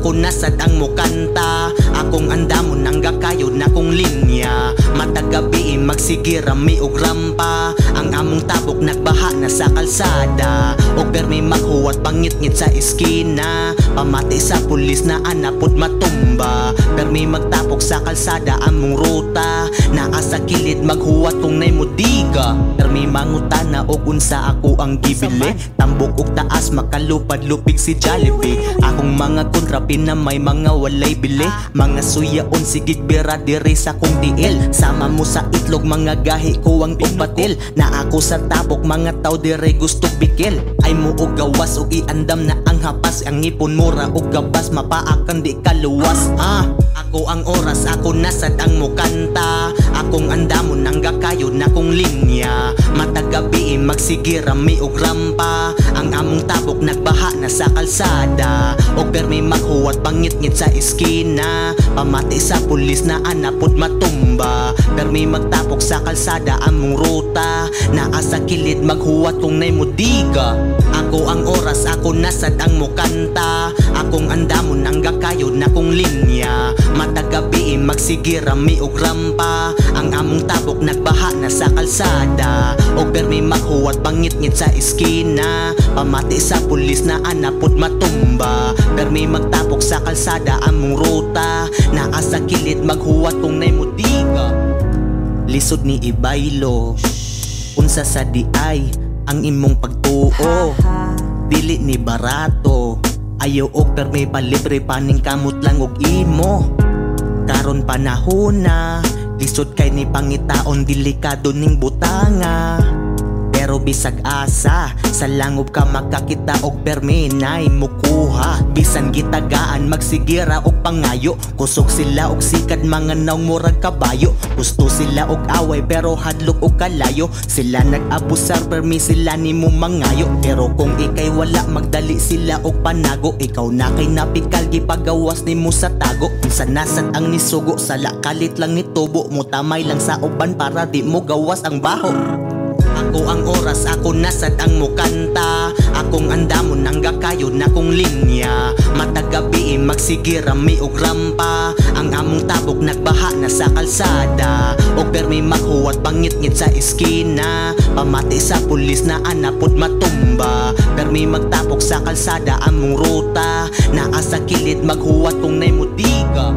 ako nasad ang mukanta. Akong andamon ang gakayod na kong linya. Matagabi magsigira mi og rampa. Ang among tabok nagbaha na sa kalsada. Og permi maghuwat pangit-ngit sa eskina. Pamati sa pulis na anapod matumba. Permi magtapok sa kalsada among ruta. Naa sa kilid maghuwat kung nay mudiga. Permi mangutana og unsa ako ang gibili. Tambok og taas makalupad-lupig si Jollibee. Akong mga kontra pinamay mga walay bili. Mga suyaon sigig bira diri sa kong tiil. Sama mo sa itlog mga gahi ko ang upatil. Na ako sa tabok mga tao dire gusto bikil. Ay mo og gawas og iandam na ang hapas. Ang ngipon mura og gabas mapaakan di kaluwas. Ako ang oras, ako nasad ang mukanta. Akong andamon ang gakayod na kong linya. Matagabi magsigira mi og rampa. Ang among tabok nagbaha na sa kalsada. Og permi maghuwat pangit-ngit sa eskina. Pamati sa pulis na anapod matumba. Permi magtapok sa kalsada among ruta. Naa sa kilid maghuwat kung nay mudiga. Ako ang oras, ako nasad ang mukanta. Akong andamon ang gakayod na kong linya. Matagabi magsigira mi og rampa. Ang among tabok nagbaha na sa kalsada. Og permi maghuwat pangit-ngit sa eskina. Pamati sa pulis na anapod matumba. Permi magtapok sa kalsada among ruta. Naa sa kilid maghuwat kung nay mudiga. Lisod ni Ibaylo, unsa sa di ay ang imong pagtuo. Dili ni barato, ayaw og permi palibre paning kamot lang og imo. Karon panahon na, lisod kay ni pangitaon delikado ning butanga. Pero bisag asa, sa langob ka makakita og permi nay mukuha. Bisan gitagaan magsigira og pangayo. Kusog sila og sikad mga naong murag kabayo. Gusto sila og away pero hadlok og kalayo. Sila nag-abusar permi sila nimo mangayo. Pero kung ikay wala magdali sila og panago. Ikaw na kay napikal gipagawas nimo sa tago. Minsan nasad ang nisugo, sala kalit lang ni tubo. Mutamay lang sa uban para di mo gawas ang baho. Ako ang oras, ako nasad ang mukanta. Akong andamon ang gakayod na kong linya. Matagabi magsigira mi og rampa. Ang among tabok nagbaha na sa kalsada. Og permi maghuwat pangit-ngit sa eskina. Pamati sa pulis na anapod matumba. Permi magtapok sa kalsada among ruta. Naa sa kilid maghuwat kung nay mudiga.